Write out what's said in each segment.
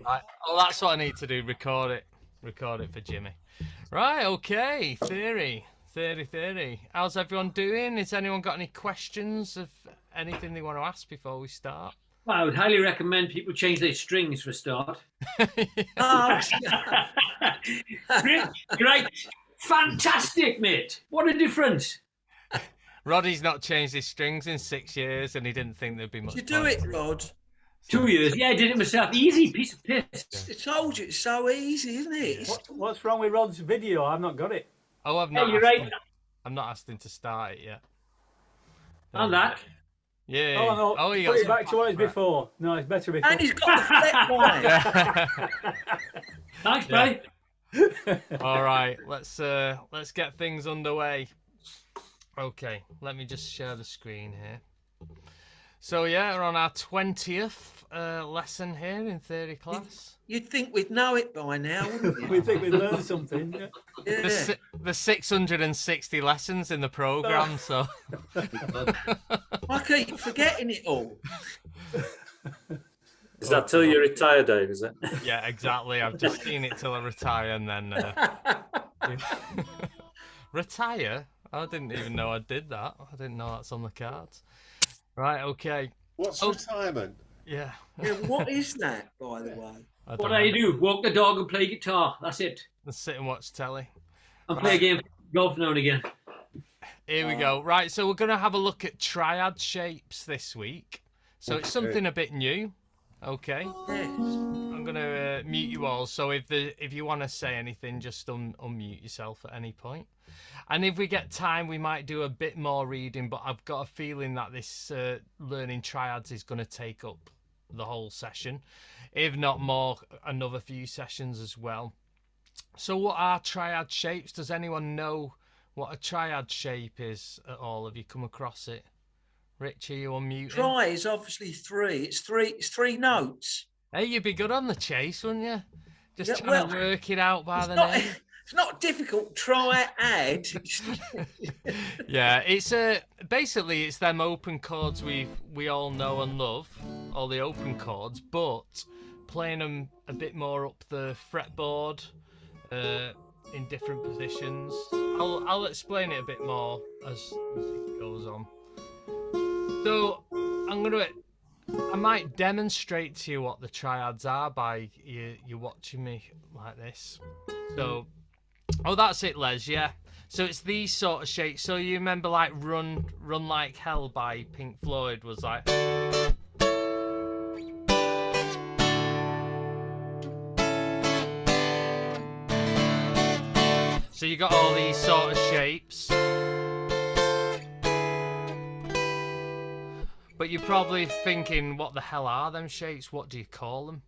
Right. Oh, that's what I need to do. Record it. Record it for Jimmy. Right. Okay. Theory. How's everyone doing? Has anyone got any questions of anything they want to ask before we start? Well, I would highly recommend people change their strings for a start. Oh, Great. Fantastic, mate. What a difference. Roddy's not changed his strings in 6 years, and he didn't think there'd be much. you do point. it, Rod. 2 years. Yeah, I did it myself. Easy piece of piss. I told you, it's so easy, isn't it? Yeah. What's wrong with Rod's video? I've not got it. Oh, I've not. Hey, you're right. I'm not asked him to start it yet. And that. Yeah. Oh, no. Oh, you Put got it back to what it was before. No, it's better before. And he's got the flat line. Thanks, bye. All right, let's get things underway. Okay, let me just share the screen here. So yeah, we're on our 20th lesson here in theory class. You'd think we'd know it by now, wouldn't you? We think we learned something. Yeah. Yeah. The 660 lessons in the program, so I keep forgetting it all. Is that till you retire, Dave, is it? yeah, exactly. I've just seen it till I retire and then retire. I didn't even know I did that. I didn't know that's on the cards. Right, okay. What's retirement? Yeah. Yeah, what is that, by the way? What do you do? Walk the dog and play guitar. That's it. Let's sit and watch telly. And play a game of golf now and again. Here we go. Right, so we're going to have a look at triad shapes this week. So it's something a bit new. Okay. Yes. I'm going to mute you all. So if you want to say anything, just unmute yourself at any point. And if we get time, we might do a bit more reading, but I've got a feeling that this learning triads is going to take up the whole session. If not more, another few sessions as well. So what are triad shapes? Does anyone know what a triad shape is at all? Have you come across it? Rich, are you unmuted? Try is obviously three. It's three notes. Hey, you'd be good on the chase, wouldn't you? Just Yeah, trying well, to work it out by It's the not, name. it's not difficult. Triad. Yeah, it's basically it's them open chords we all know and love, all the open chords, but playing them a bit more up the fretboard, in different positions. I'll explain it a bit more as it goes on. So I might demonstrate to you what the triads are by you watching me like this. So, oh, that's it, Les. Yeah. So it's these sort of shapes. So you remember like Run Like Hell by Pink Floyd was like. So you got all these sort of shapes. But you're probably thinking, what the hell are them shapes? What do you call them?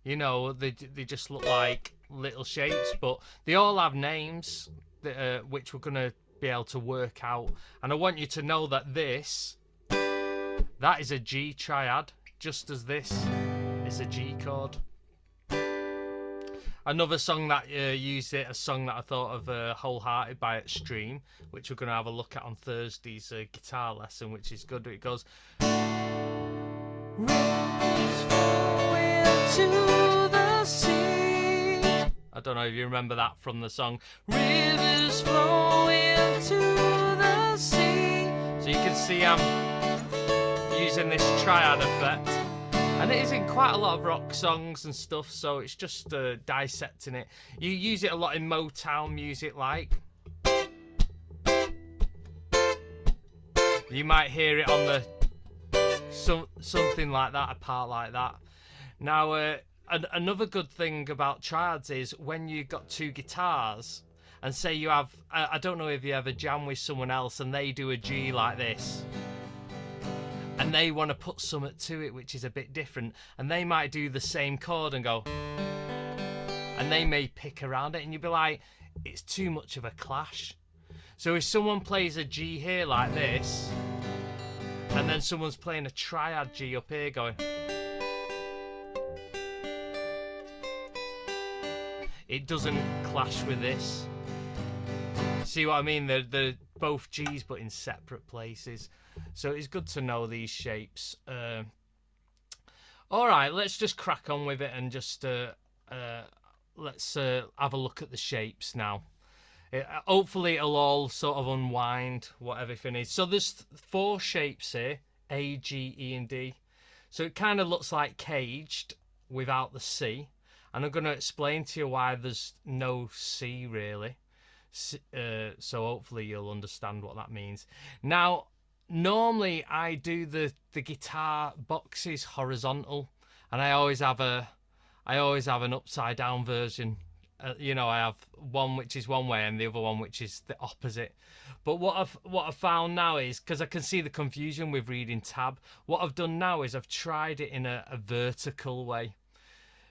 You know, they just look like little shapes, but they all have names that, which we're going to be able to work out. And I want you to know that that is a G triad, just as this is a G chord. Another song that used it, a song that I thought of, Wholehearted by Extreme, which we're going to have a look at on Thursday's guitar lesson, which is good. It goes... Rivers flow into the sea. I don't know if you remember that from the song. Rivers flow into the sea. So you can see I'm using this triad effect. And it is in quite a lot of rock songs and stuff, so it's just dissecting it. You use it a lot in Motown music, like. You might hear it on the something like that, a part like that. Now, another good thing about triads is when you've got two guitars, and say you have, I don't know if you ever jam with someone else and they do a G like this. And they want to put something to it which is a bit different, and they might do the same chord and go, and they may pick around it, and you'd be like, it's too much of a clash. So if someone plays a G here like this, and then someone's playing a triad G up here going, it doesn't clash with this. See what I mean? They're both G's but in separate places. So it's good to know these shapes. All right, let's just crack on with it and just let's have a look at the shapes now. Hopefully it'll all sort of unwind what everything is. So there's 4 shapes here, A, G, E, and D. So it kind of looks like caged without the C. And I'm going to explain to you why there's no C really. So hopefully you'll understand what that means. Now, normally I do the guitar boxes horizontal, and I always have an upside down version. You know, I have one which is one way and the other one which is the opposite. But what I've found now is, because I can see the confusion with reading tab, what I've done now is I've tried it in a vertical way.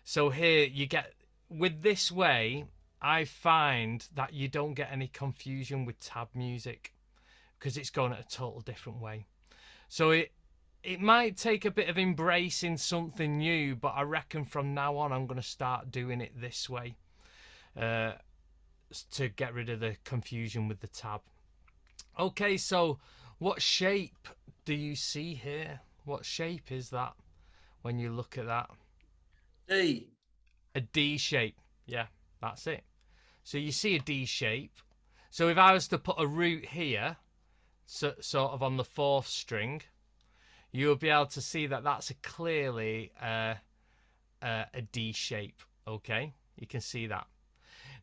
So here you get, with this way, I find that you don't get any confusion with tab music because it's going at a total different way. So it might take a bit of embracing something new, but I reckon from now on I'm going to start doing it this way to get rid of the confusion with the tab. Okay, so what shape do you see here? What shape is that when you look at that? D. A D shape. Yeah, that's it. So you see a D shape. So if I was to put a root here, sort of on the 4th string, you'll be able to see that that's clearly a D shape. Okay, you can see that.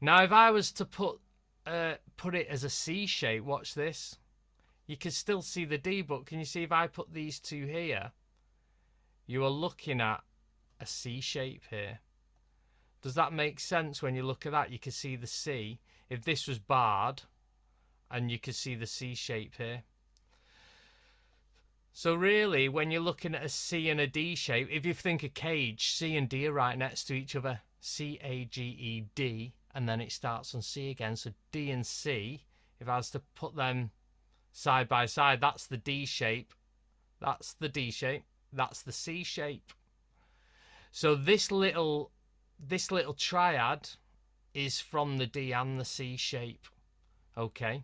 Now, if I was to put it as a C shape, watch this. You can still see the D, but can you see if I put these 2 here, you are looking at a C shape here. Does that make sense? When you look at that, you can see the C. If this was barred, and you can see the C shape here. So really, when you're looking at a C and a D shape, if you think a cage, C and D are right next to each other. C-A-G-E-D, and then it starts on C again. So D and C, if I was to put them side by side, that's the D shape. That's the D shape. That's the C shape. So this little triad is from the D and the C shape. Okay.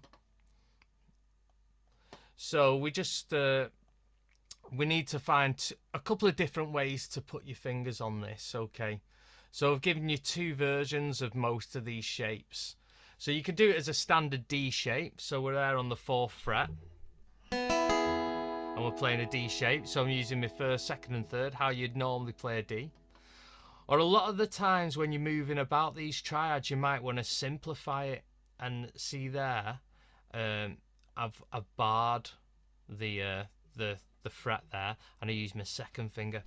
So we just we need to find a couple of different ways to put your fingers on this. Okay. So I've given you 2 versions of most of these shapes. So you can do it as a standard D shape. So we're there on the 4th fret. And we're playing a D shape. So I'm using my 1st, 2nd and 3rd, how you'd normally play a D. Or a lot of the times when you're moving about these triads, you might want to simplify it. And see there, I've barred the fret there, and I use my 2nd finger.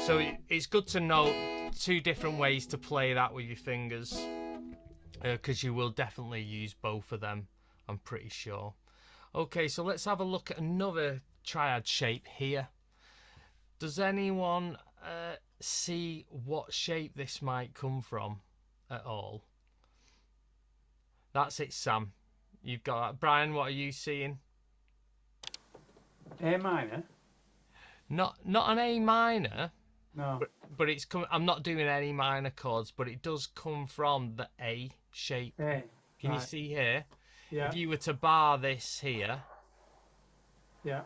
So it's good to know 2 different ways to play that with your fingers, because you will definitely use both of them, I'm pretty sure. Okay, so let's have a look at another triad shape here. Does anyone see what shape this might come from at all? That's it, Sam. You've got that. Brian, what are you seeing? A minor? Not an A minor. No. But it's come. I'm not doing any minor chords, but it does come from the A shape. A. Can you Right. see here? Yeah. If you were to bar this here, Yeah.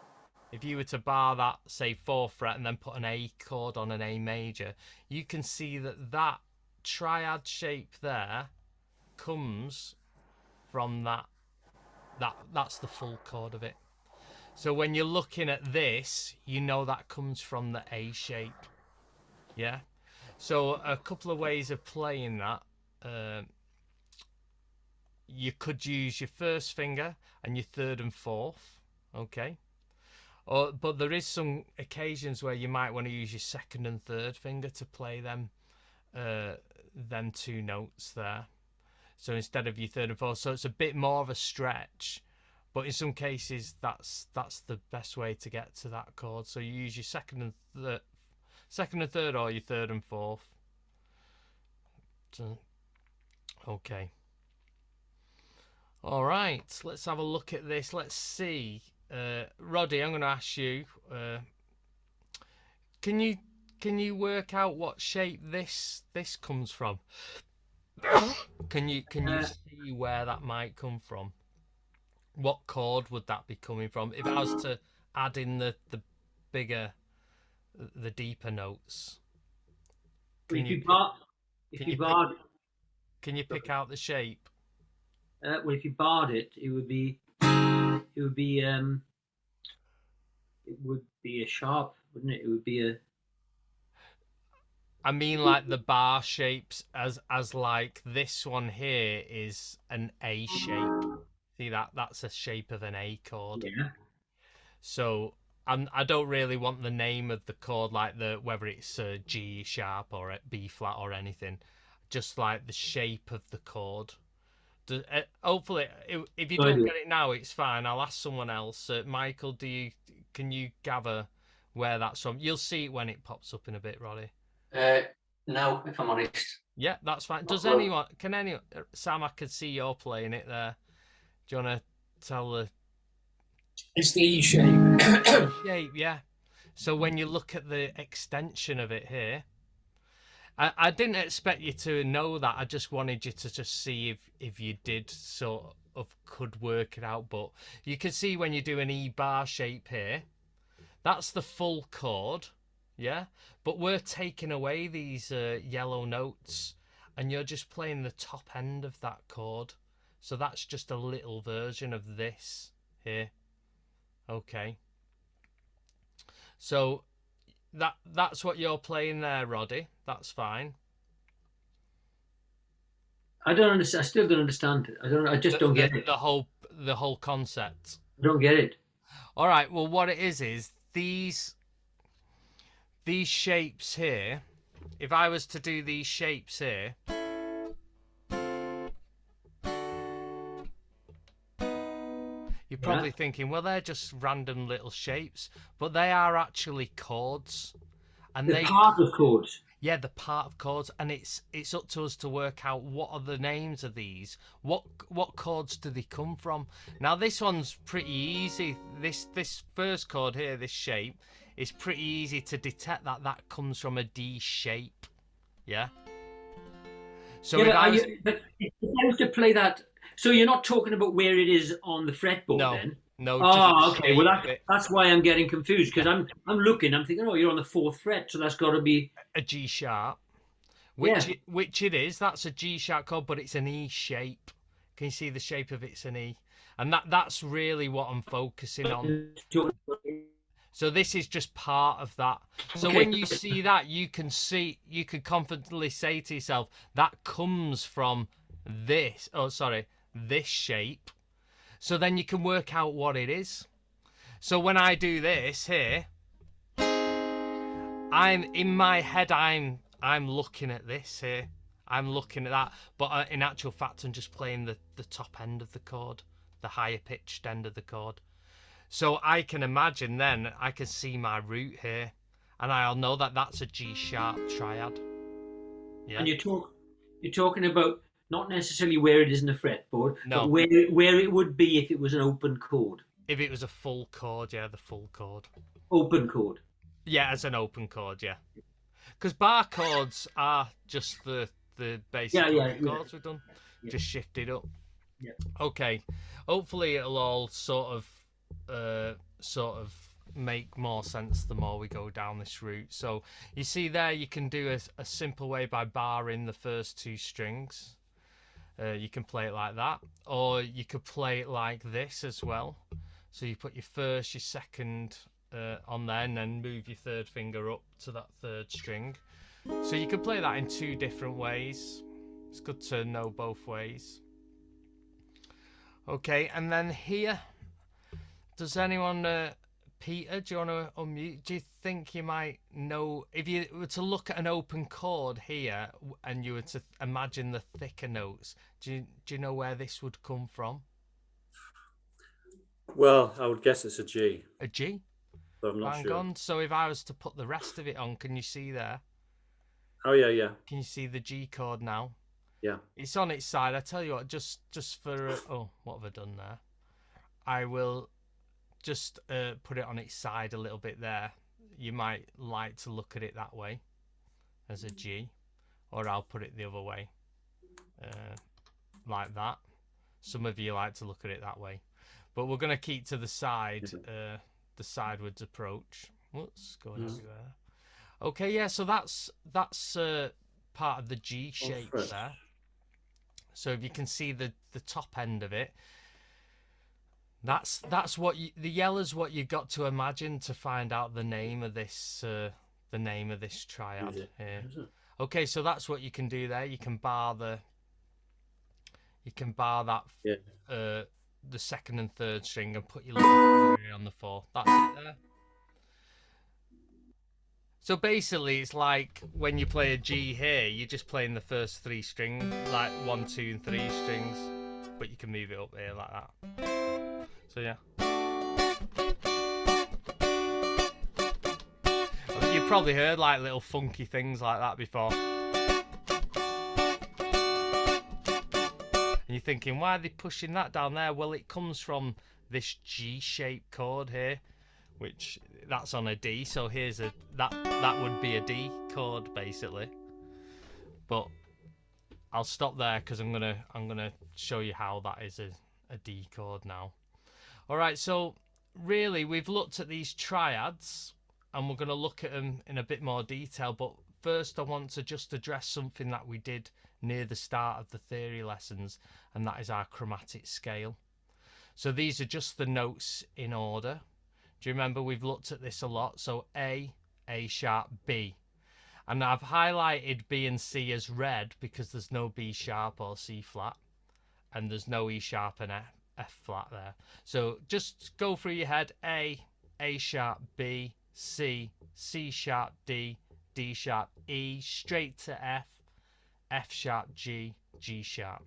if you were to bar that, say 4th fret, and then put an A chord on an A major, you can see that triad shape there comes from that's the full chord of it. So when you're looking at this, you know that comes from the A shape. Yeah. So a couple of ways of playing that. You could use your 1st finger and your 3rd and 4th. Okay. But there is some occasions where you might want to use your 2nd and 3rd finger to play them 2 notes there. So instead of your 3rd and 4th, so it's a bit more of a stretch. But in some cases, that's the best way to get to that chord. So you use your 2nd and 3rd, or your 3rd and 4th. So, okay. All right, let's have a look at this. Let's see. Roddy, I'm going to ask you. Can you work out what shape this comes from? Can you see where that might come from? What chord would that be coming from? If I was to add in the bigger the deeper notes. Well, Can if you you pick, bar, if can you you pick, barred, can you pick out the shape? well, if you barred it, it would be, it would be a sharp, wouldn't it? It would be a. I mean, like the bar shapes, as like this one here is an A shape. See that? That's a shape of an A chord. Yeah. So I don't really want the name of the chord, like whether it's a G sharp or a B flat or anything. Just like the shape of the chord. Hopefully, if you I don't do. get it now, it's fine. I'll ask someone else. Michael, can you gather where that's from? You'll see it when it pops up in a bit, Roddy. No, if I'm honest. Yeah, that's fine. Does Well, anyone? Can anyone? Sam, I can see you're playing it there. Do you want to tell the It's the E shape. shape? Yeah. So when you look at the extension of it here, I didn't expect you to know that. I just wanted you to just see if you did sort of could work it out. But you can see when you do an E bar shape here, that's the full chord, yeah? But we're taking away these yellow notes and you're just playing the top end of that chord. So that's just a little version of this here. Okay. So that's what you're playing there, Roddy. That's fine. I don't understand. I still don't understand it. I don't. I just don't get it. The whole concept. I don't get it. All right. Well, what it is these shapes here. If I was to do these shapes here, you're probably thinking, well, they're just random little shapes, but they are actually chords, and The part of chords. yeah, the part of chords, and it's up to us to work out what are the names of these. What chords do they come from? Now this one's pretty easy. This first chord here, this shape, is pretty easy to detect that comes from a D shape. Yeah. So Yeah, if if I was to play that, so you're not talking about where it is on the fretboard, then? no. Oh, Just the okay. Well, shape of it. that's why I'm getting confused, because I'm looking. I'm thinking, oh, you're on the fourth fret, so that's got to be. A G sharp, Yeah. which it is. That's a G sharp chord, but it's an E shape. Can you see the shape of it's an E? And that's really what I'm focusing on. So this is just part of that. So Okay. when you see that, you can confidently say to yourself, that comes from this. Oh, sorry, this shape. So then you can work out what it is. So when I do this here, I'm in my head. I'm looking at this here. I'm looking at that. But in actual fact, I'm just playing the top end of the chord, the higher pitched end of the chord. So I can imagine then, I can see my root here, and I'll know that that's a G sharp triad. Yeah. And you're talking about not necessarily where it is in the fretboard, No. but where it would be if it was an open chord. If it was a full chord, yeah, the full chord. Open chord. Yeah, as an open chord, yeah. Because bar chords are just the basic chords we've done, just shifted up. Yeah. Okay. Hopefully it'll all sort of make more sense the more we go down this route. So you see there, you can do a simple way by barring the first two strings. You can play it like that, or you could play it like this as well. So you put your first, your second on there, and then move your third finger up to that third string. So you can play that in two different ways. It's good to know both ways. Okay, and then here, does anyone, Peter, do you want to unmute? Do you think you might know, if you were to look at an open chord here and you were to imagine the thicker notes, do you know where this would come from? Well, I would guess it's a G. A G? But I'm not Bang sure. on. So if I was to put the rest of it on, can you see there? Oh yeah. Can you see the G chord now? Yeah. It's on its side. I tell you what, just for oh, what have I done there? I will just put it on its side a little bit there. You might like to look at it that way, as a G, or I'll put it the other way, like that. Some of you like to look at it that way, but we're going to keep to the side, the sidewards approach. What's going everywhere? Okay, yeah, so that's part of the G shape fret. there. So if you can see the top end of it, that's what the yellow's what you got to imagine to find out the name of this triad Is it? here. Is it? Okay, so that's what you can do there. You can bar that Yeah. the second and third string and put your little on the fourth. That's it there. So basically, it's like when you play a G here, you're just playing the first three strings, like 1, 2, and 3 strings, but you can move it up here like that. So yeah. You've probably heard like little funky things like that before. And you're thinking, why are they pushing that down there? Well, it comes from this G-shaped chord here, which that's on a D. So here's that would be a D chord basically. But I'll stop there because I'm gonna show you how that is a D chord now. All right, so really we've looked at these triads and we're gonna look at them in a bit more detail. But first I want to just address something that we did near the start of the theory lessons, and that is our chromatic scale. So these are just the notes in order. Do you remember we've looked at this a lot? So A sharp, B. And I've highlighted B and C as red because there's no B sharp or C flat. And there's no E sharp and F flat there. So just go through your head. A sharp, B, C, C sharp, D, D sharp, E, straight to F, F sharp, G, G sharp.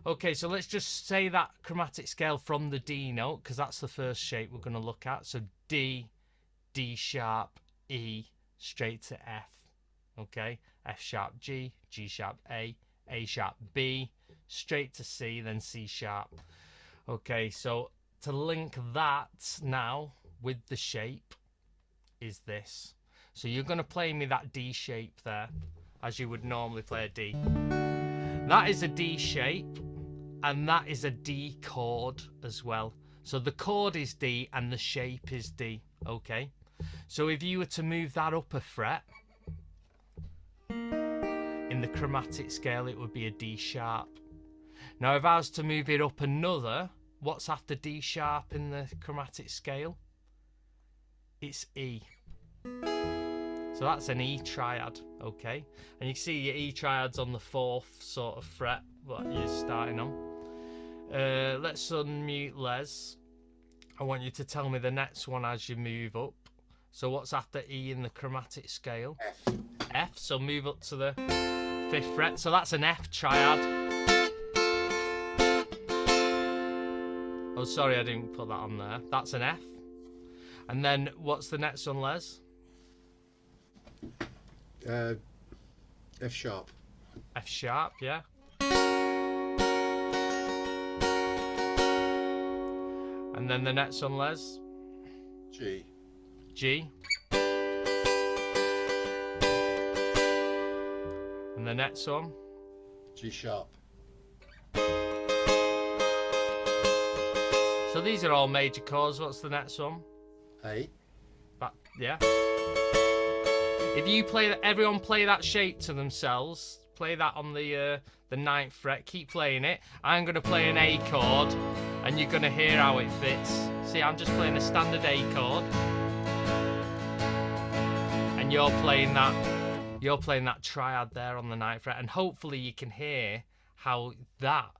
Okay, so let's just say that chromatic scale from the D note, because that's the first shape we're going to look at. So D, D sharp, E, straight to F. Okay, F sharp, G, G sharp, A sharp, B, straight to C, then C sharp. Okay, so to link that now with the shape is this. So you're going to play me that D shape there, as you would normally play a D. That is a D shape, and that is a D chord as well. So the chord is D and the shape is D, okay? So if you were to move that up a fret, in the chromatic scale it would be a D sharp. Now if I was to move it up another, what's after D sharp in the chromatic scale? It's E. So that's an E triad, okay? And you see your E triad's on the 4th sort of fret what you're starting on. Let's unmute Les. I want you to tell me the next one as you move up. So what's after E in the chromatic scale? F. F, so move up to the 5th fret. So that's an F triad. Oh, sorry, I didn't put that on there. That's an F. And then what's the next one, Les? F sharp. F sharp, yeah. And then the next one, Les? G. G. And the next one? G sharp. So these are all major chords. What's the next one? A. That, yeah. If you play that, everyone play that shape to themselves. Play that on the 9th fret. Keep playing it. I'm going to play an A chord, and you're going to hear how it fits. See, I'm just playing a standard A chord, and you're playing that triad there on the 9th fret, and hopefully you can hear how that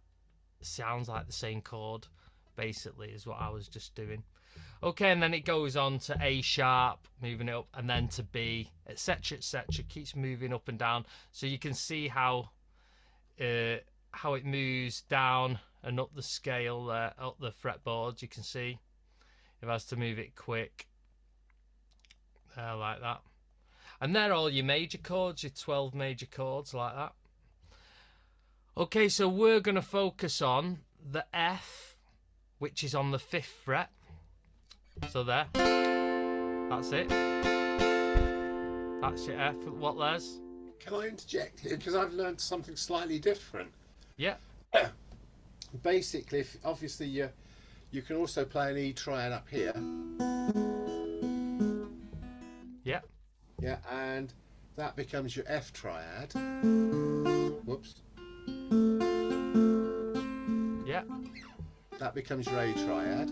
sounds like the same chord. Basically, is what I was just doing. Okay, and then it goes on to A sharp, moving it up, and then to B, etc., etc. Keeps moving up and down, so you can see how it moves down and up the scale there, up the fretboards. You can see if I was to move it quick, like that. And they're all your major chords, your 12 major chords, like that. Okay, so we're going to focus on the F, which is on the 5th fret. So there, that's it. That's your F. What, Les? Can I interject here? Because I've learned something slightly different. Yeah. Basically, obviously you can also play an E triad up here. Yeah. Yeah, and that becomes your F triad. Whoops. Yeah. That becomes your A triad.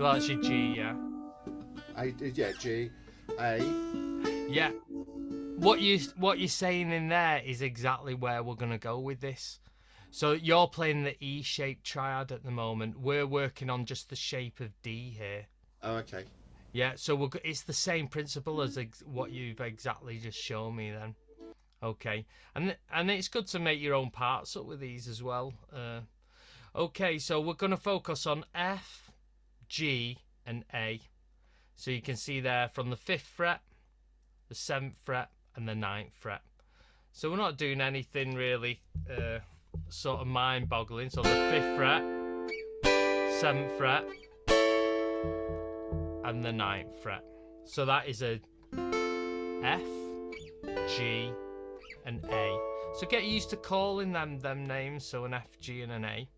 Well, that's your G, yeah. Yeah, G, A. Yeah. What you're saying in there is exactly where we're gonna go with this. So you're playing the E-shaped triad at the moment. We're working on just the shape of D here. Oh, okay. Yeah. So it's the same principle as what you've exactly just shown me then. Okay. And it's good to make your own parts up with these as well. Okay. So we're gonna focus on F, G, and A. So you can see there from the 5th fret, the 7th fret, and the 9th fret. So we're not doing anything really sort of mind-boggling. So the 5th fret, 7th fret, and the 9th fret. So that is a F, G, and A. So get used to calling them names. So an F, G, and an A.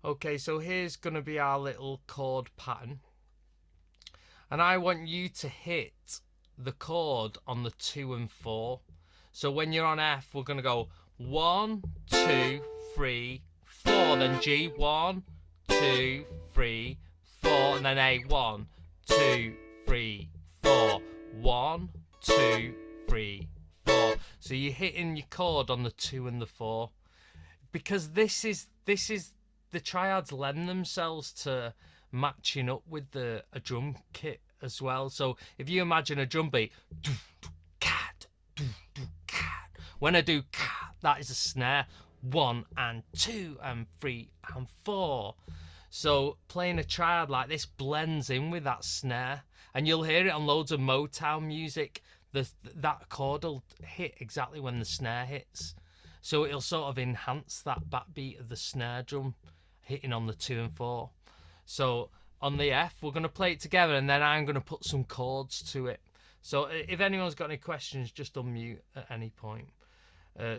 Okay, so here's going to be our little chord pattern. And I want you to hit the chord on the 2 and 4. So when you're on F, we're going to go 1, 2, 3, 4. Then G, 1, 2, 3, 4. And then A, 1, 2, 3, 4. 1, 2, 3, 4. So you're hitting your chord on the 2 and the 4. Because this is the triads lend themselves to matching up with a drum kit as well. So if you imagine a drum beat, when I do that is a snare, 1 and 2 and 3 and 4. So playing a triad like this blends in with that snare, and you'll hear it on loads of Motown music. That chord will hit exactly when the snare hits, so it'll sort of enhance that backbeat of the snare drum hitting on the 2 and 4. So on the F, we're going to play it together, and then I'm going to put some chords to it. So if anyone's got any questions, just unmute at any point.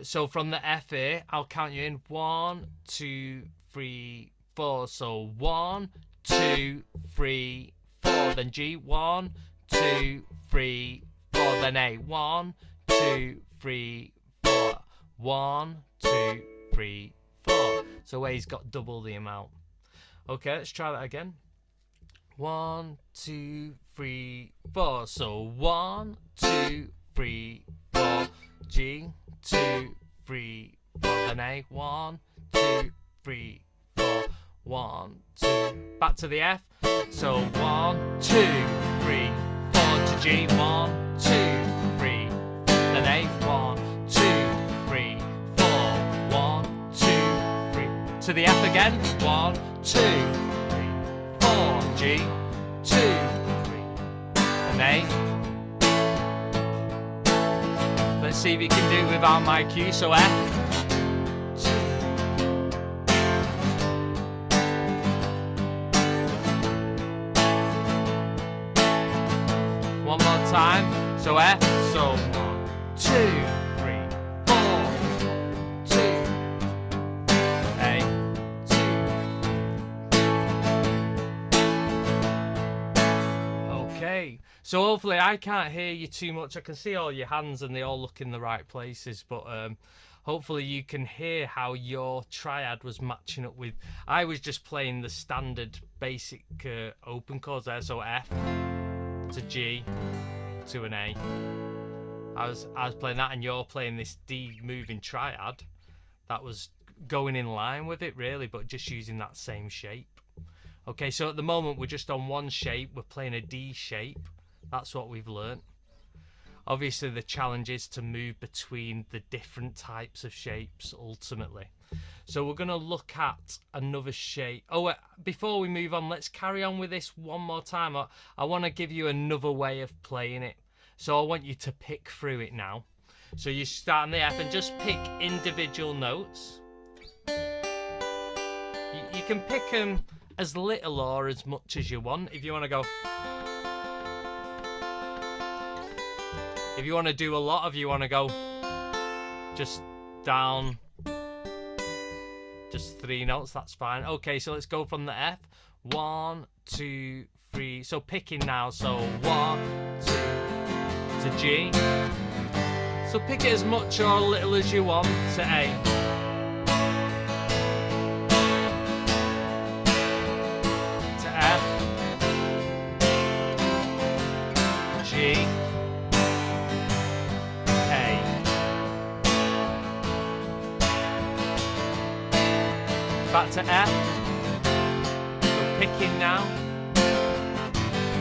So from the F here, I'll count you in 1, 2, 3, 4. So 1, 2, 3, 4. Then G, 1, 2, 3, 4. Then A, 1, 2, 3, 4. 1, 2, 3, 4. So A's got double the amount. Okay, let's try that again. 1, 2, 3, 4. So 1, 2, 3, 4. G, 2, 3, 4. Then A, 1, 2, 3, 4. 1, 2. Back to the F. So 1, 2, 3, 4 to G. 1, 2, 3. Then A, 1, 2, 3, 4. 1, 2, 3. To the F again. 1, 2, 3, 4. G, 2, 3. And A. Let's see if you can do it without my cue. So F. 2. One more time. So F. So 1, 2, 3, 4. 2. A. 2. Okay. So hopefully I can't hear you too much. I can see all your hands and they all look in the right places, but hopefully you can hear how your triad was matching up with. I was just playing the standard basic open chords there, so F to G to an A. I was playing that, and you're playing this D moving triad that was going in line with it really, but just using that same shape. Okay, so at the moment we're just on one shape. We're playing a D shape. That's what we've learnt. Obviously the challenge is to move between the different types of shapes ultimately. So we're going to look at another shape. Oh, before we move on, let's carry on with this one more time. I want to give you another way of playing it. So I want you to pick through it now. So you start on the F and just pick individual notes. You can pick them as little or as much as you want. If you want to go... If you want to do a lot, if you want to go just down, just 3 notes, that's fine. Okay, so let's go from the F. 1, 2, 3. So picking now. So 1, 2, to G. So pick it as much or little as you want to A. To F. G. A. Back to F. So picking now.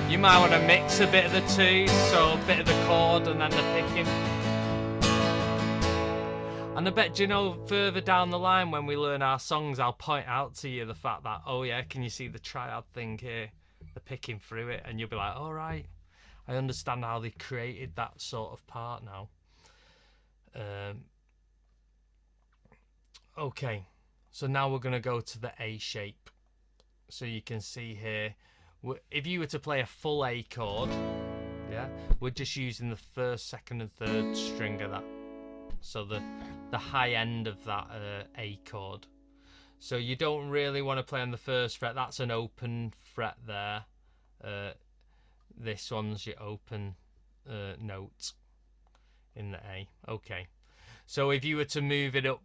You might want to mix a bit of the two, so a bit of the chord and then the picking. And I bet, you know, further down the line when we learn our songs, I'll point out to you the fact that, oh yeah, can you see the triad thing here? The picking through it, and you'll be like, all right, I understand how they created that sort of part now. Okay, so now we're going to go to the A shape. So you can see here, if you were to play a full A chord, yeah, we're just using the first, second and third string of that. So the high end of that A chord. So you don't really want to play on the first fret. That's an open fret there. This one's your open note in the A. Okay. So if you were to move it up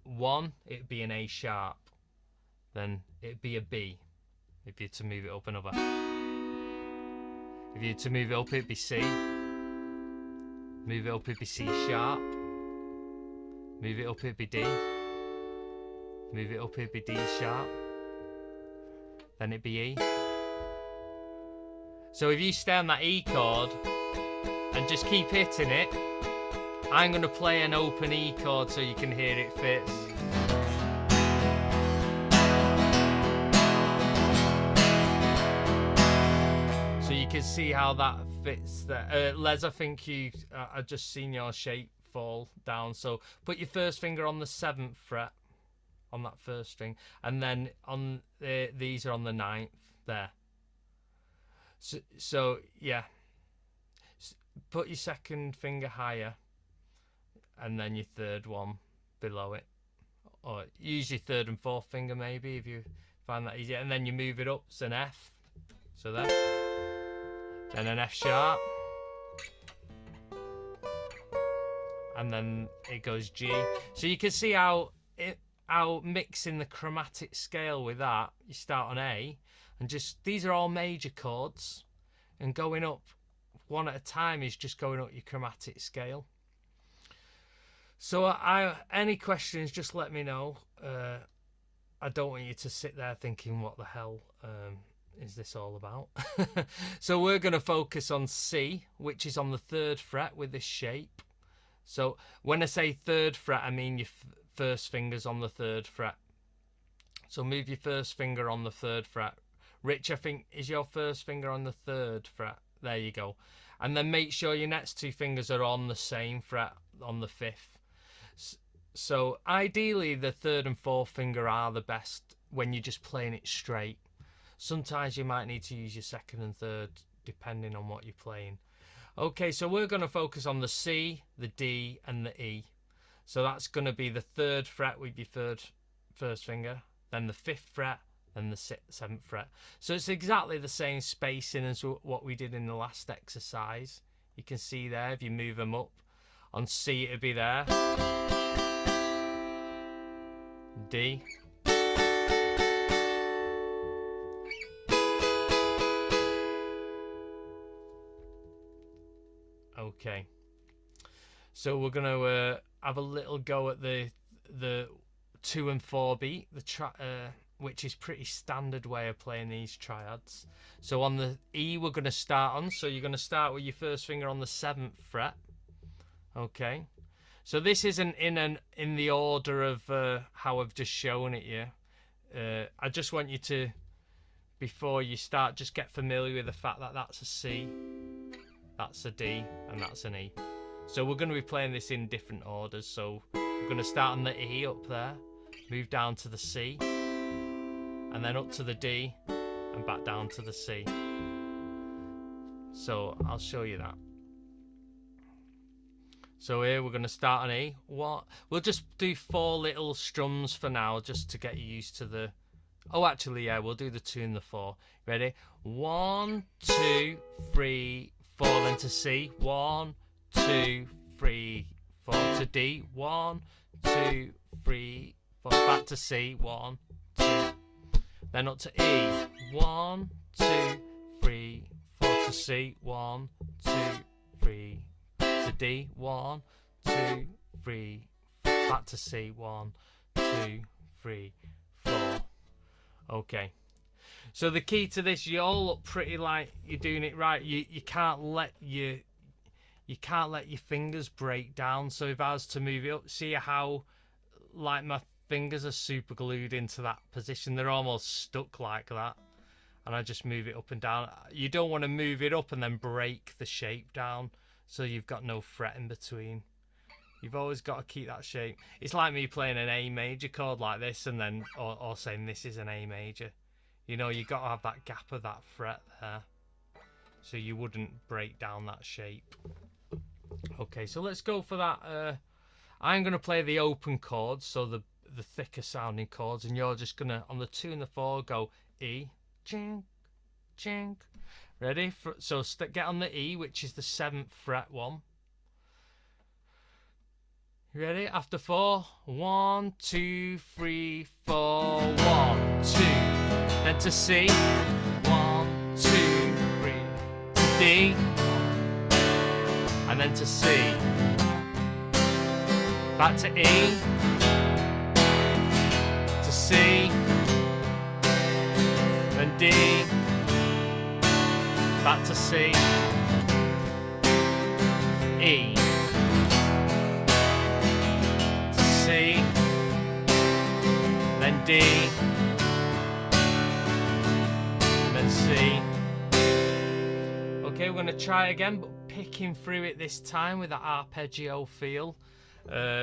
one, it'd be an A sharp. Then it'd be a B. If you were to move it up another. If you were to move it up, it'd be C. Move it up, it'd be C sharp. Move it up, it'd be D. Move it up, it'd be D sharp. Then it'd be E. So if you stay on that E chord and just keep hitting it, I'm going to play an open E chord so you can hear it fits. So you can see how that fits there. Les, I think I've just seen your shape fall down. So put your first finger on the 7th fret on that first string, and then on these are on the 9th there. So yeah, put your second finger higher, and then your third one below it, or use your third and fourth finger maybe if you find that easier, and then you move it up. So an F, so there, then an F sharp, and then it goes G. So you can see how mixing the chromatic scale with that, you start on A, and just, these are all major chords, and going up one at a time is just going up your chromatic scale. So any questions, just let me know. I don't want you to sit there thinking, what the hell is this all about? So we're going to focus on C, which is on the 3rd fret with this shape. So when I say 3rd fret, I mean your first finger's on the 3rd fret. So move your first finger on the 3rd fret. Rich, I think, is your first finger on the 3rd fret? There you go. And then make sure your next two fingers are on the same fret, on the 5th. So ideally the 3rd and 4th finger are the best when you're just playing it straight. Sometimes you might need to use your 2nd and 3rd depending on what you're playing. Okay, so we're going to focus on the C, the D and the E. So that's going to be the 3rd fret with your first finger, then the 5th fret, then the 7th fret. So it's exactly the same spacing as what we did in the last exercise. You can see there, if you move them up. On C it'll be there. D. Okay. So we're going to have a little go at the 2 and 4 beat, which is pretty standard way of playing these triads. So on the E we're going to start on, so you're going to start with your first finger on the 7th fret. Okay. So this isn't in the order of how I've just shown it you. I just want you to, before you start, just get familiar with the fact that that's a C, that's a D, and that's an E. So we're going to be playing this in different orders. So we're going to start on the E up there, move down to the C, and then up to the D, and back down to the C. So I'll show you that. So here we're going to start on E. We'll just do 4 little strums for now, just to get you used to the... Oh, actually, yeah, we'll do the 2 and the 4. Ready? 1, 2, 3, 4, then to C. 1, 2, 3, 4 to D. 1, 2, 3, 4. Back to C. 1, 2. Then up to E. 1, 2, 3, 4 to C. 1, 2, 3 to D. 1, 2, 3. Back to C. 1, 2, 3, 4. Okay. So the key to this, you all look pretty like you're doing it right. You can't let your fingers break down. So if I was to move it up, see how like my fingers are super glued into that position. They're almost stuck like that. And I just move it up and down. You don't want to move it up and then break the shape down, so you've got no fret in between. You've always got to keep that shape. It's like me playing an A major chord like this, and then or saying this is an A major. You know, you got to have that gap of that fret there, so you wouldn't break down that shape. Okay, so let's go for that. I'm going to play the open chords, so the thicker sounding chords, and you're just going to, on the 2 and the 4, go E, chink, chink. Ready? So get on the E, which is the 7th fret one. You ready? After 4, 1, 2, 3, 4, 1, 2. Then to C, 1, 2, 3. To D, and then to C. Back to E, to C, then D, back to C, E, to C, then D, then C. Okay, we're going to try again, but picking through it this time with that arpeggio feel.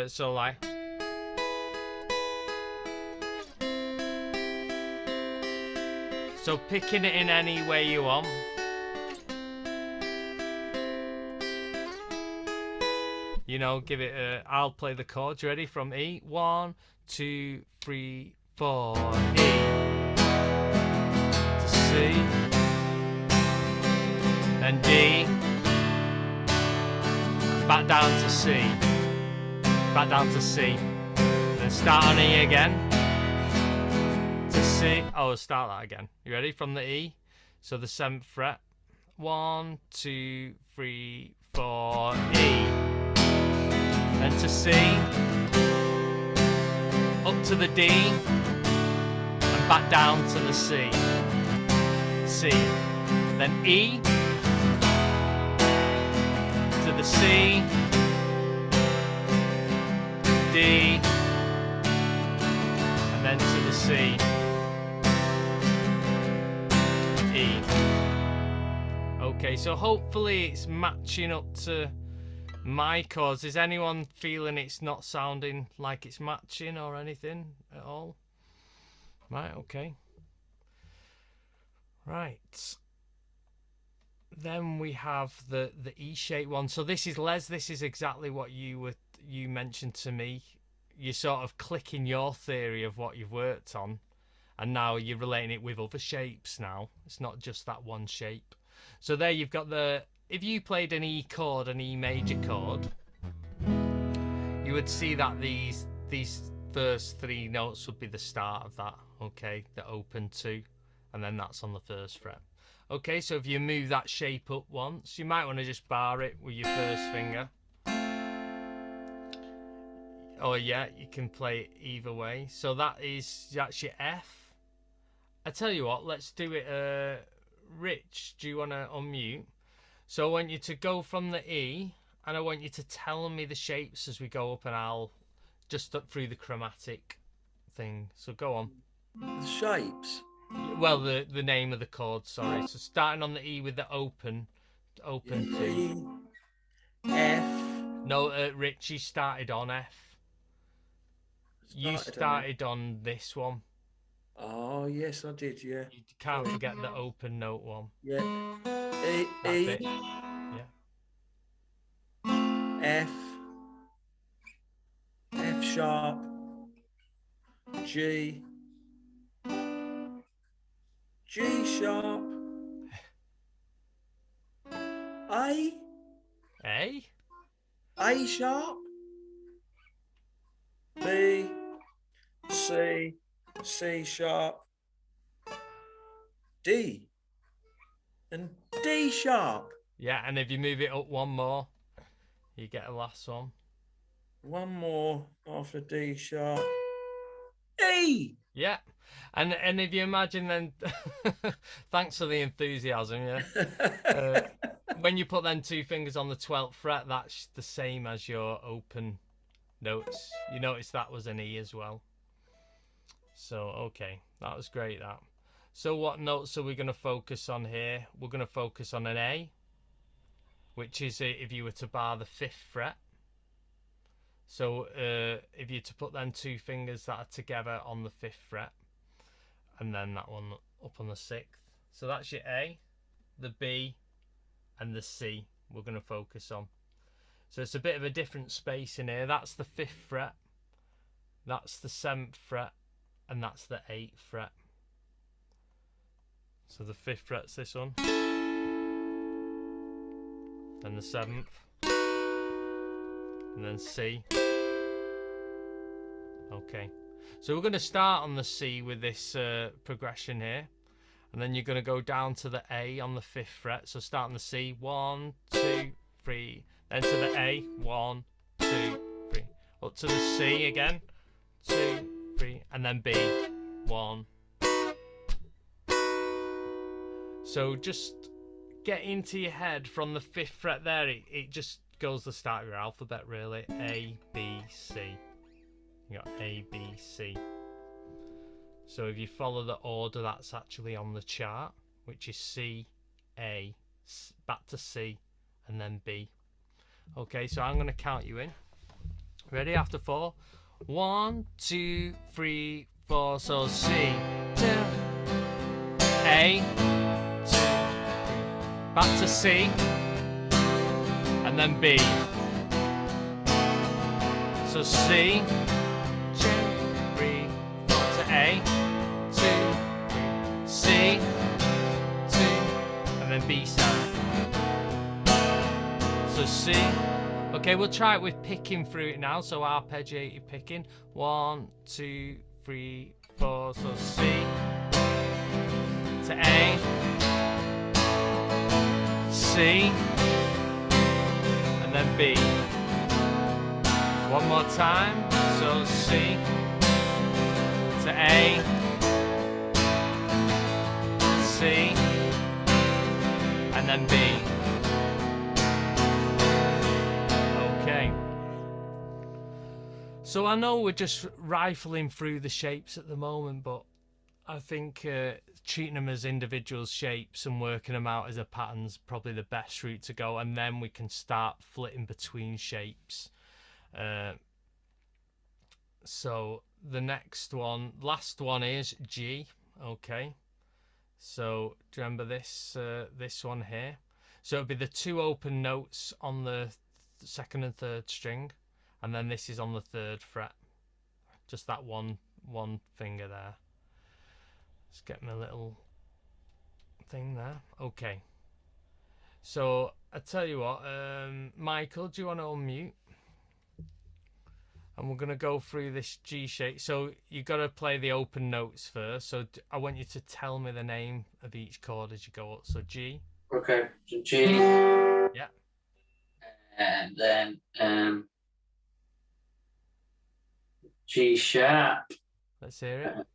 So like, so picking it in any way you want. You know, give it a, I'll play the chords. Ready? From E. 1, 2, 3, 4. E. To C. Then D. Back down to C. Back down to C. Then start on E again. To C. Oh, start that again. You ready? From the E. So the 7th fret. 1, 2, 3, 4. E. Then to C, up to the D, and back down to the C. C. Then E, to the C, D, and then to the C, E. Okay, so hopefully it's matching up to my chords. Is anyone feeling it's not sounding like it's matching or anything at all? Right, okay. Right. Then we have the E shape one. So this is Les. This is exactly what you mentioned to me. You're sort of clicking your theory of what you've worked on, and now you're relating it with other shapes now. It's not just that one shape. So there you've got the, if you played an E chord, an E major chord, you would see that these first 3 notes would be the start of that, okay, the open 2, and then that's on the 1st fret. Okay, so if you move that shape up once, you might want to just bar it with your 1st finger. Or yeah, you can play it either way. So that's your F. I tell you what, let's do it. Rich, do you want to unmute? So I want you to go from the E, and I want you to tell me the shapes as we go up, and I'll just up through the chromatic thing. So go on. The shapes. Well, the name of the chord, sorry. So starting on the E with the open 2. E, F. No, Richie started on F. You started on this one. Oh yes, I did. Yeah. You can't forget the open note one. Yeah. E. That's E. it. Yeah. F. F sharp. G. G sharp. A. A, A. A sharp, B, C, C sharp, D, and D sharp. Yeah, and if you move it up one more, you get a last one. One more after D sharp. E. Yeah, and if you imagine then, thanks for the enthusiasm. Yeah, when you put then 2 fingers on the 12th fret, that's the same as your open notes. You notice that was an E as well. So okay, that was great. That. So what notes are we going to focus on here? We're going to focus on an A, which is if you were to bar the 5th fret. So if you to put then 2 fingers that are together on the 5th fret, and then that one up on the 6th. So that's your A, the B, and the C we're going to focus on. So it's a bit of a different space in here. That's the 5th fret, that's the 7th fret, and that's the 8th fret. So the 5th fret's this one, then the 7th, and then C. Okay, so we're going to start on the C with this progression here, and then you're going to go down to the A on the 5th fret. So start on the C, 1, 2, 3, then to the A, 1, 2, 3, up to the C again, 2, 3, and then B, 1. So just get into your head from the 5th fret there, it just goes the start of your alphabet really. A, B, C. You got A, B, C. So if you follow the order that's actually on the chart, which is C, A, back to C, and then B. Okay, so I'm going to count you in. Ready? After 4. 1, 2, 3, 4. So C, 2, A, 2, back to C, and then B. So C, 2, 3, 4 to A, 2, 3, C, 2, and then B 7. So C. Okay, we'll try it with picking through it now. So arpeggiated picking. 1, 2, 3, 4. So C to A, C, and then B. One more time. So C to A, C, and then B. Okay. So I know we're just rifling through the shapes at the moment, but I think treating them as individual shapes and working them out as a pattern's probably the best route to go, and then we can start flitting between shapes. So the next one, last one is G. Okay, so do you remember this this one here? So it'll be the 2 open notes on the 2nd and 3rd string, and then this is on the 3rd fret. Just that one finger there. Let's get my little thing there. Okay. So I tell you what, Michael, do you want to unmute? And we're going to go through this G shape. So you got to play the open notes first. So I want you to tell me the name of each chord as you go up. So G. Okay, so G. Yeah. And then G sharp. Let's hear it.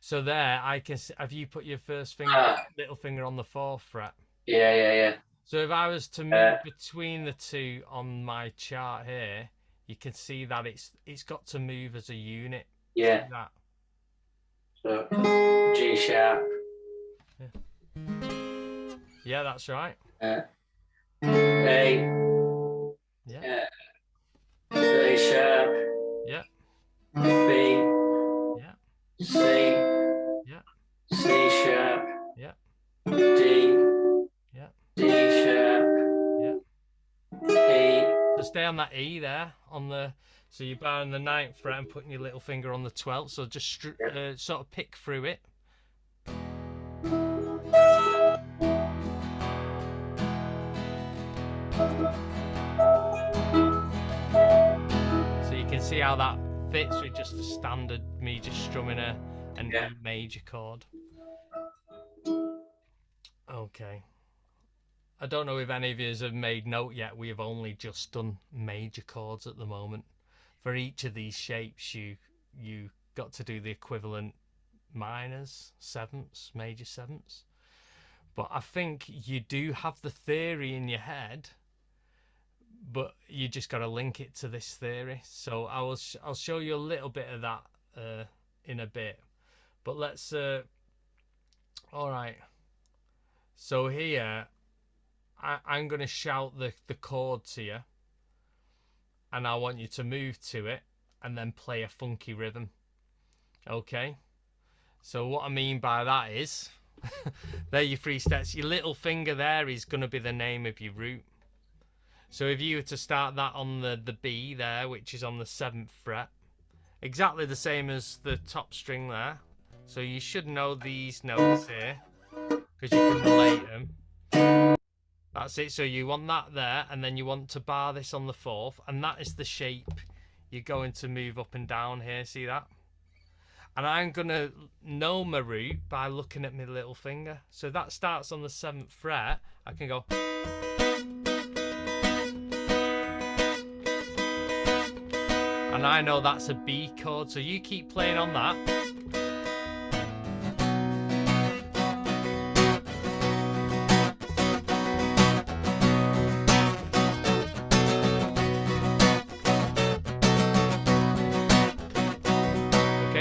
So there, I can. Have you put your first finger, little finger on the 4th fret? Yeah. So if I was to move between the 2 on my chart here, you can see that it's got to move as a unit. Yeah. See that? So G sharp. Yeah, that's right. A. Yeah. A sharp. Yeah. B. Yeah. C. Yeah. C sharp. Yeah. D. Yeah. D sharp. Yeah. E. So stay on that E there on the. So you're barring the 9th fret and putting your little finger on the 12th. So just sort of pick through it. see how that fits with just a standard me just strumming an Yeah. E major chord. Okay. I don't know if any of you have made note yet. We have only just done major chords at the moment. For each of these shapes, you got to do the equivalent minors, sevenths, major sevenths. But I think you do have the theory in your head, but you just got to link it to this theory. So I'll show you a little bit of that in a bit. But let's all right. So here I'm going to shout the chord to you, and I want you to move to it and then play a funky rhythm. Okay? So what I mean by that is, there are your 3 steps. Your little finger there is going to be the name of your root. So if you were to start that on the B there, which is on the 7th fret, exactly the same as the top string there. So you should know these notes here, because you can relate them. That's it. So you want that there, and then you want to bar this on the 4th, and that is the shape you're going to move up and down here. See that? And I'm going to know my root by looking at my little finger. So that starts on the 7th fret. I can go. And I know that's a B chord, so you keep playing on that.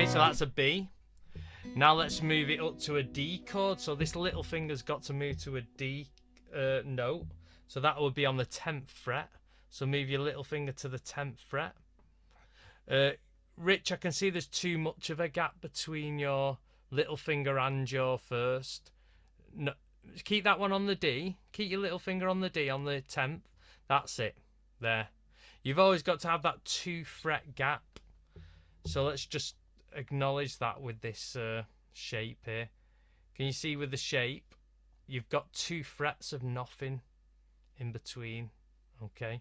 So that's a B. Now let's move it up to a D chord. So this little finger's got to move to a D note. So that would be on the 10th fret. So move your little finger to the 10th fret. Rich, I can see there's too much of a gap between your little finger and your first. No, keep that one on the D. Keep your little finger on the D on the 10th. That's it. There. You've always got to have that 2 fret gap. So let's just acknowledge that with this shape here. Can you see with the shape you've got 2 frets of nothing in between? Okay,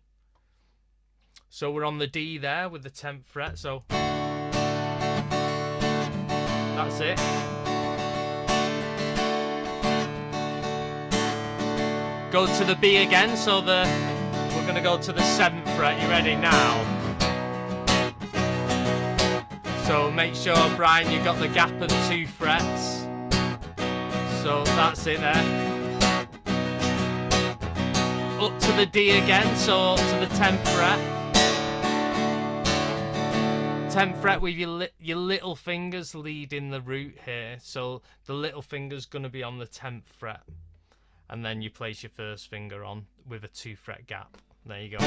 so we're on the D there with the 10th fret, so that's it. Go to the B again, so we're going to go to the 7th fret. You ready now? So make sure, Brian, you've got the gap of 2 frets. So that's it there. Up to the D again, so up to the 10th fret. 10th fret with your little fingers leading the root here. So the little finger's going to be on the 10th fret. And then you place your first finger on with a 2 fret gap. There you go.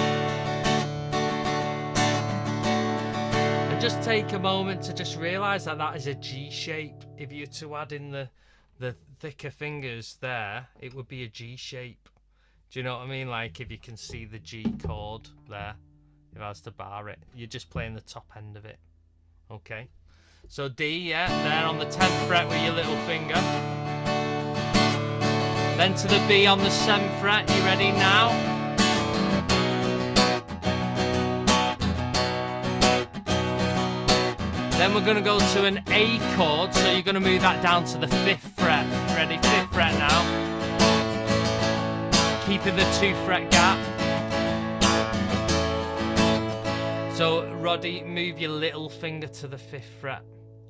Just take a moment to just realise that that is a G shape. If you were to add in the thicker fingers there, it would be a G shape. Do you know what I mean? Like if you can see the G chord there, if I was to bar it, you're just playing the top end of it. Okay, so D, yeah, there on the 10th fret with your little finger. Then to the B on the 7th fret. You ready now? Then we're going to go to an A chord, so you're going to move that down to the 5th fret. Ready? 5th fret now. Keeping the 2 fret gap. So, Roddy, move your little finger to the 5th fret.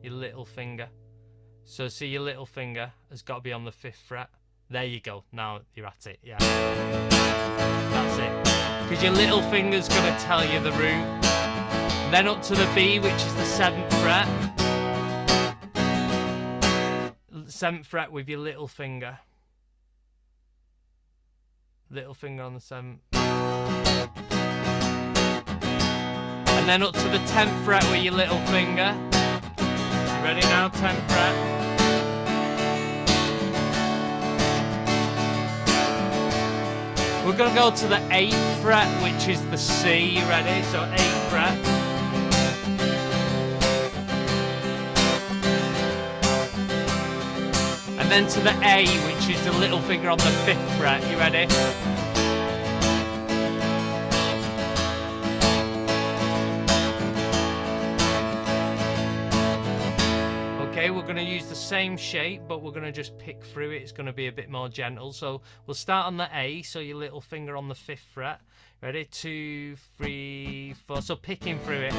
Your little finger. So, see, your little finger has got to be on the 5th fret. There you go. Now you're at it. Yeah. That's it. Because your little finger's going to tell you the root. Then up to the B, which is the 7th fret. 7th fret with your little finger. Little finger on the 7th. And then up to the 10th fret with your little finger. Ready now, 10th fret. We're going to go to the 8th fret, which is the C. Ready? So 8th fret. And then to the A, which is the little finger on the 5th fret. You ready? Okay, we're going to use the same shape, but we're going to just pick through it. It's going to be a bit more gentle. So we'll start on the A, so your little finger on the 5th fret. Ready? 2, 3, 4. So picking through it.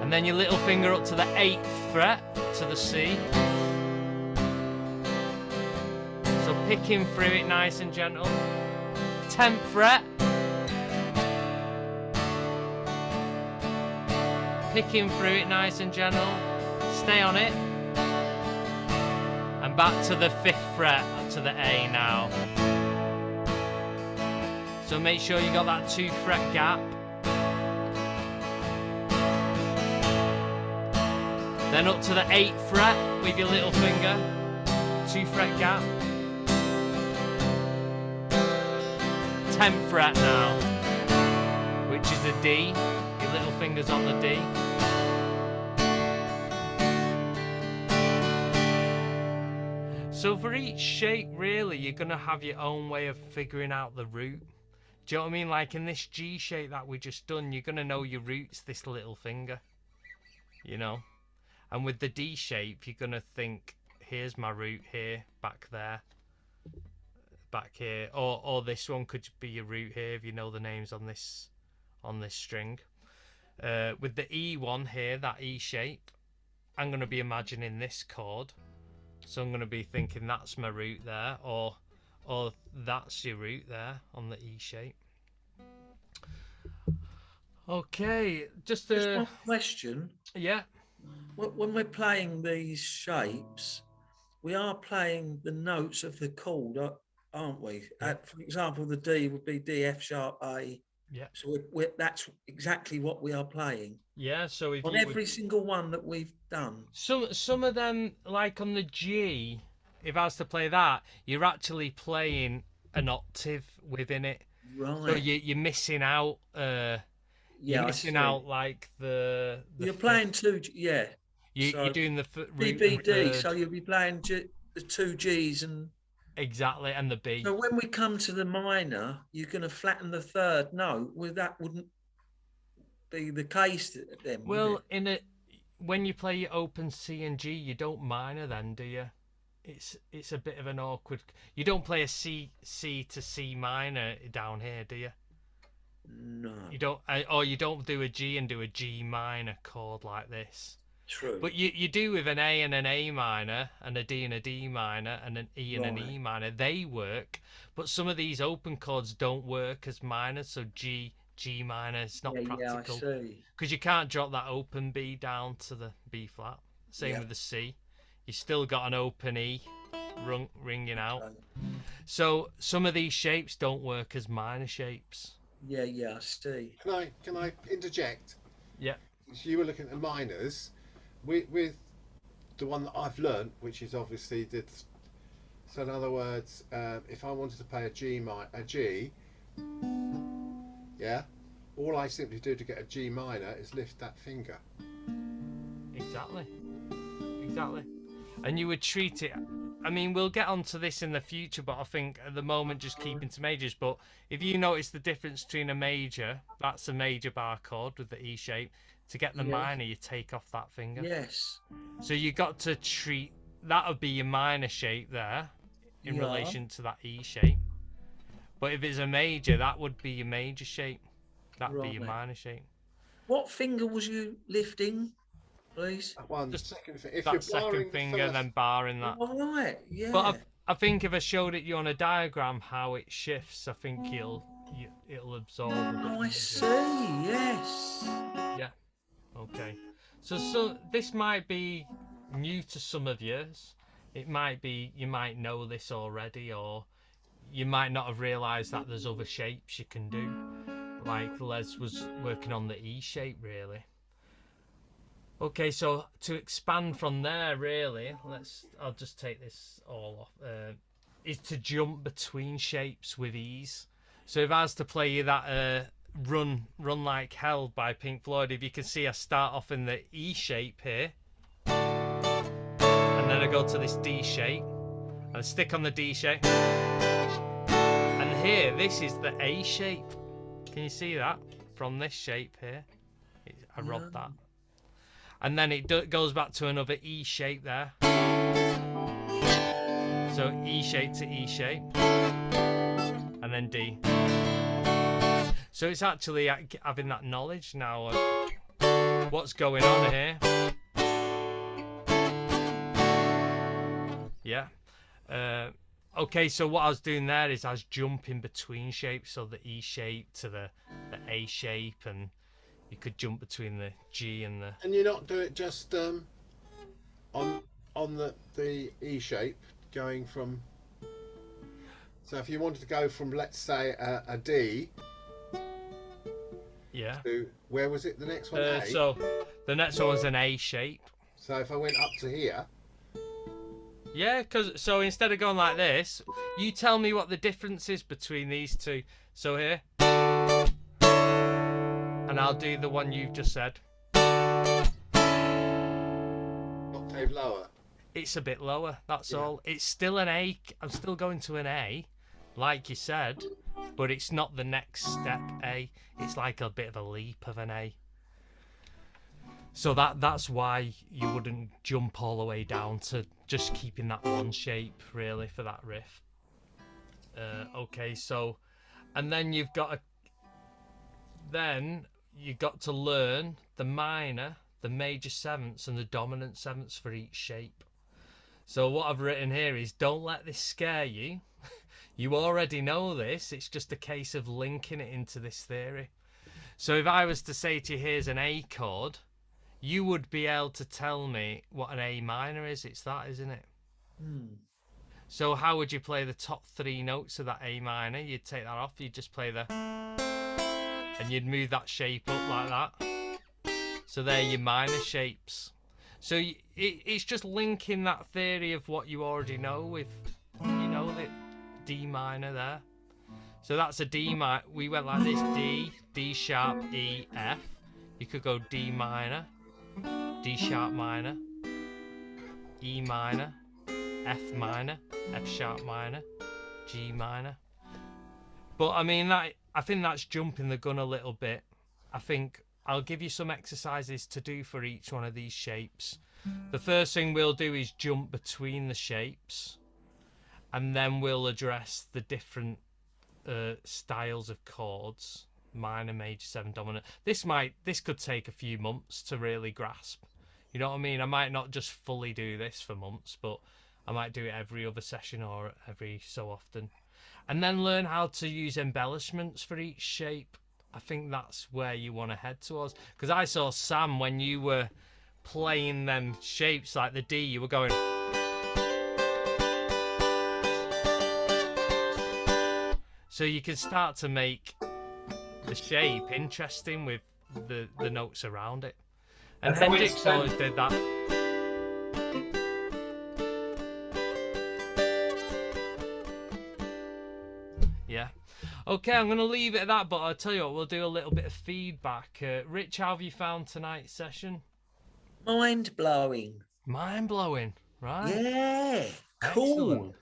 And then your little finger up to the 8th fret, to the C. So picking through it nice and gentle. 10th fret. Picking through it nice and gentle. Stay on it. And back to the 5th fret, to the A now. So make sure you got that 2 fret gap. Then up to the 8th fret with your little finger. 2 fret gap. 10th fret now, which is the D. Your little finger's on the D. So for each shape, really, you're going to have your own way of figuring out the root. Do you know what I mean? Like in this G shape that we just done, you're going to know your root's this little finger, you know? And with the D shape, you're going to think, here's my root here, back there, back here. Or this one could be your root here if you know the names on this string. With the E one here, that E shape, I'm going to be imagining this chord. So I'm going to be thinking that's my root there, or that's your root there on the E shape. Okay, just one question. Yeah. When we're playing these shapes, we are playing the notes of the chord, aren't we? Yeah. For example, the D would be D, F sharp, A. Yeah. So that's exactly what we are playing. Yeah, so if On every single one that we've done. Some of them, like on the G, if I was to play that, you're actually playing an octave within it. Right. So you're missing out. You're missing out like the you're playing two. Yeah. You're doing the root DBD. So you'll be playing the 2 Gs and. Exactly, and the B. So when we come to the minor, you're going to flatten the 3rd note. Well, that wouldn't be the case then. Well, when you play your open C and G, you don't minor then, do you? It's a bit of an awkward. You don't play a C to C minor down here, do you? No. You don't, or you don't do a G and do a G minor chord like this. True. But you do with an A and an A minor, and a D and a D minor, and an E and an E minor. They work, but some of these open chords don't work as minors. So G minor, it's not practical. Yeah, I see. Because you can't drop that open B down to the B flat. Same with the C. You still got an open E ringing out. Okay. So some of these shapes don't work as minor shapes. Yeah, I see. Can I interject? Yeah. So you were looking at the minors. With the one that I've learnt, which is obviously so in other words, if I wanted to play a G, yeah, all I simply do to get a G minor is lift that finger. Exactly. And you would treat it, I mean, we'll get onto this in the future, but I think at the moment just keeping to majors. But if you notice the difference between a major, that's a major bar chord with the E shape. To get the minor, you take off that finger. Yes. So you got to treat, that would be your minor shape there in relation to that E shape. But if it's a major, that would be your major shape. That would be your minor shape. What finger was you lifting, please? Just second finger. If that you're second finger and then barring that. All right, yeah. But I think if I showed it you on a diagram how it shifts, I think it'll absorb a bit. Oh, I see, yes. Yeah. Okay. So this might be new to some of yours. It might be you might know this already, or you might not have realised that there's other shapes you can do. Like Les was working on the E shape, really. Okay, so to expand from there, really, I'll just take this all off. Is to jump between shapes with ease. So if I was to play you that Run Like Hell by Pink Floyd, if you can see I start off in the E shape here, and then I go to this D shape, and I stick on the D shape, and here, this is the A shape. Can you see that? From this shape here, I robbed that. and then it goes back to another E shape there. So E shape to E shape, and then D. So it's actually having that knowledge now of what's going on here. Yeah. Okay, so what I was doing there is I was jumping between shapes, so the E shape to the A shape, and you could jump between the G and the... And you not do it just on the E shape, going from... So if you wanted to go from, let's say, a D... Yeah. To, where was it, the next one? A? So the next one's an A shape. So if I went up to here... Yeah, so instead of going like this, you tell me what the difference is between these two. So here, and I'll do the one you've just said. Octave lower. It's a bit lower, that's Yeah. all. It's still an A. I'm still going to an A, like you said, but it's not the next step A. It's like a bit of a leap of an A. So that's why you wouldn't jump all the way down to just keeping that one shape, really, for that riff. Okay, so, and then you've got to learn the minor, the major sevenths, and the dominant sevenths for each shape. So what I've written here is, don't let this scare you. You already know this. It's just a case of linking it into this theory. So if I was to say to you, here's an A chord, you would be able to tell me what an A minor is. It's that, isn't it? So how would you play the top 3 notes of that A minor? You'd take that off, you'd just play the... and you'd move that shape up like that. So they're your minor shapes. So it's just linking that theory of what you already know with, you know, the D minor there. So that's a D minor. We went like this: D, D sharp, E, F. You could go D minor, D sharp minor, E minor, F minor, F sharp minor, G minor. But I mean, I think that's jumping the gun a little bit. I think I'll give you some exercises to do for each one of these shapes. The first thing we'll do is jump between the shapes, and then we'll address the different styles of chords: minor, major, 7, dominant. This could take a few months to really grasp. You know what I mean? I might not just fully do this for months, but I might do it every other session or every so often. And then learn how to use embellishments for each shape. I think that's where you want to head towards. Because I saw Sam, when you were playing them shapes like the D, you were going... So you can start to make the shape interesting with the notes around it. And Hendrix always did that. Yeah. Okay, I'm going to leave it at that, but I'll tell you what, we'll do a little bit of feedback. Rich, how have you found tonight's session? Mind blowing. Mind blowing, right? Yeah. Cool.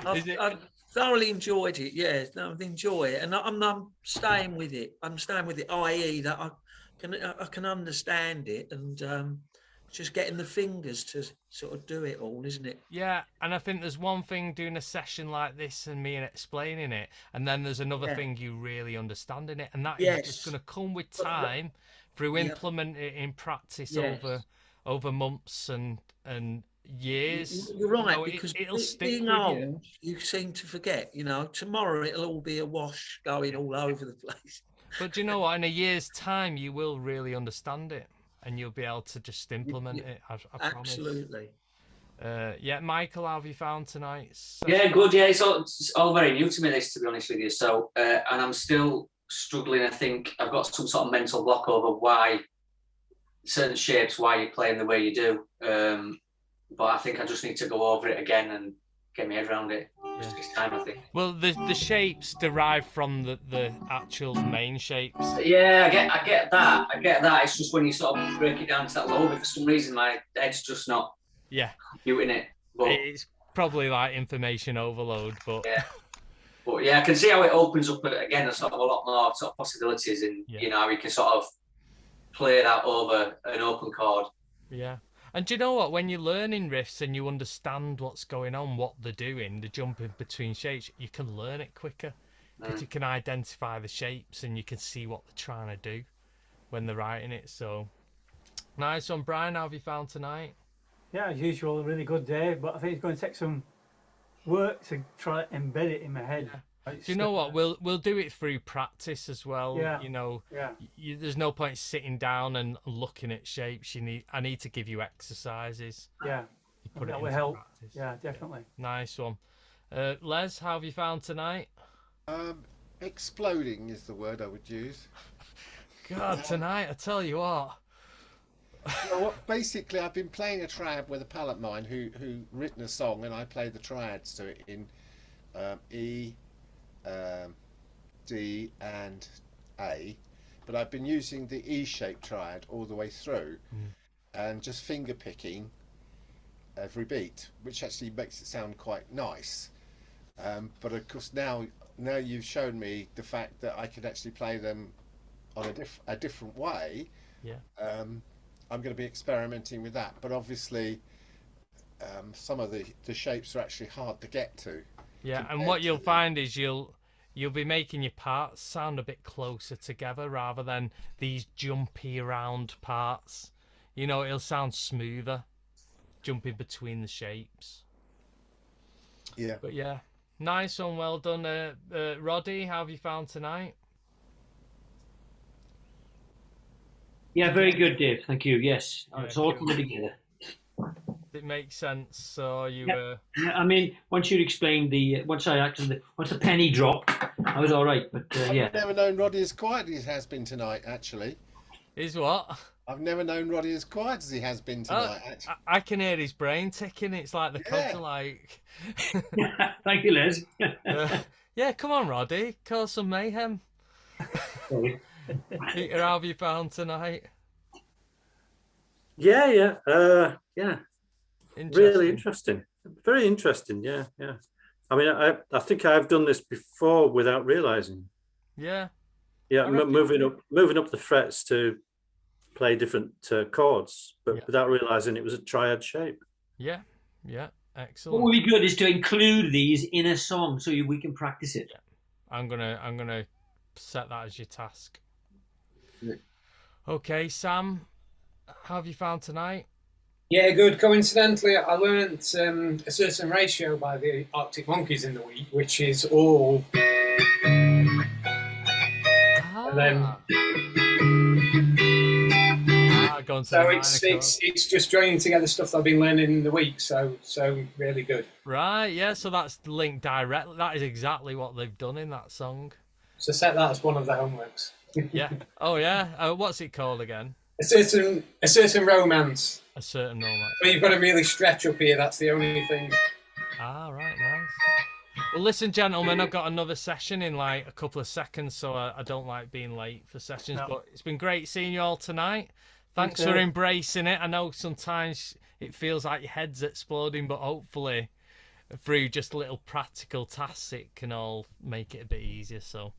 I've thoroughly enjoyed it. Yeah, no, I've enjoyed it, and I'm staying with it. I'm staying with it, i.e. that I can understand it, and just getting the fingers to sort of do it all, isn't it? Yeah, and I think there's one thing doing a session like this and me and explaining it, and then there's another thing you really understanding it, and that is just going to come with time through implementing it in practice over months and years. You're right, you know, because it'll stick being with old, you seem to forget. You know, tomorrow it'll all be a wash going all over the place. But do you know what? In a year's time, you will really understand it, and you'll be able to just implement it. I promise. Absolutely. Yeah, Michael, how have you found tonight's? Yeah, good. Yeah, it's all very new to me, this, to be honest with you. So, and I'm still struggling. I think I've got some sort of mental block over why certain shapes, why you're playing the way you do. But I think I just need to go over it again and get my head around it. Just this time, I think. Well, the shapes derive from the actual main shapes. Yeah, I get that. It's just when you sort of break it down to that low bit, for some reason my head's just not computing it. But it's probably like information overload, but yeah, I can see how it opens up again. There's sort of a lot more sort of possibilities, and you know, how you can sort of play that over an open chord. Yeah. And do you know what? When you're learning riffs and you understand what's going on, what they're doing, the jumping between shapes, you can learn it quicker because you can identify the shapes and you can see what they're trying to do when they're writing it. So nice one, Brian. How have you found tonight? Yeah, as usual, a really good day, but I think it's going to take some work to try to embed it in my head. Do you know what? We'll do it through practice as well. Yeah. You know, Yeah. there's no point sitting down and looking at shapes. I need to give you exercises. Yeah. You put it That into will help. practice. Yeah, definitely. Nice one. Les, how have you found tonight? Exploding is the word I would use. God, tonight, I tell you what. Well, basically, I've been playing a triad with a pal of mine who written a song, and I play the triads to it in E, D, and A. But I've been using the E-shaped triad all the way through, and just finger picking every beat, which actually makes it sound quite nice. But of course, now you've shown me the fact that I can actually play them on a different way. Yeah. I'm going to be experimenting with that, but obviously some of the shapes are actually hard to get to. Yeah, and what you'll find is you'll be making your parts sound a bit closer together rather than these jumpy around parts. You know, it'll sound smoother, jumping between the shapes. Yeah. But yeah, nice one, well done. Roddy, how have you found tonight? Yeah, very good, Dave. Thank you. Yes, Yeah, it's all good. coming together. It makes sense. So you Yeah. I mean, once you explained once the penny drop, I was all right. But yeah, I've never known Roddy as quiet as he has been tonight. Actually, is what? I've never known Roddy as quiet as he has been tonight. Actually. I can hear his brain ticking. It's like the cogs are like. thank you, Les. Yeah, come on, Roddy, cause some mayhem. Sorry. Peter, how have you found tonight? Yeah. Interesting. Really interesting. Very interesting. Yeah. I mean, I think I've done this before without realizing. Yeah. Yeah, I reckon- moving up the frets to play different chords, but Yeah. without realizing it was a triad shape. Yeah. What Excellent. would be good is to include these in a song so we can practice it. I'm gonna set that as your task. Yeah. Okay, Sam, how have you found tonight? Yeah, good. Coincidentally, I learnt a certain ratio by the Arctic Monkeys in the week, which is all. And then, Go on to so the it's minor it's just joining together stuff that I've been learning in the week. So really good. right, yeah. So that's linked directly. That is exactly what they've done in that song. So set that as one of the homeworks. Yeah. Oh yeah. What's it called again? A certain romance. A certain romance. But you've got to really stretch up here. That's the only thing. Ah, right, nice. Well, listen, gentlemen, I've got another session in like a couple of seconds, so I don't like being late for sessions. No. But it's been great seeing you all tonight. Thanks Thanks, for Dave. embracing it. I know sometimes it feels like your head's exploding, but hopefully through just little practical tasks, it can all make it a bit easier. So,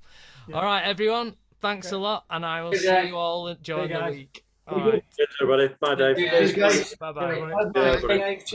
Yeah. all right, everyone, thanks a lot, and I will Good see day. you all during the guys. week. All right, Cheers, everybody. Bye, Dave. Cheers, guys. bye bye. Bye. everybody. Cheers.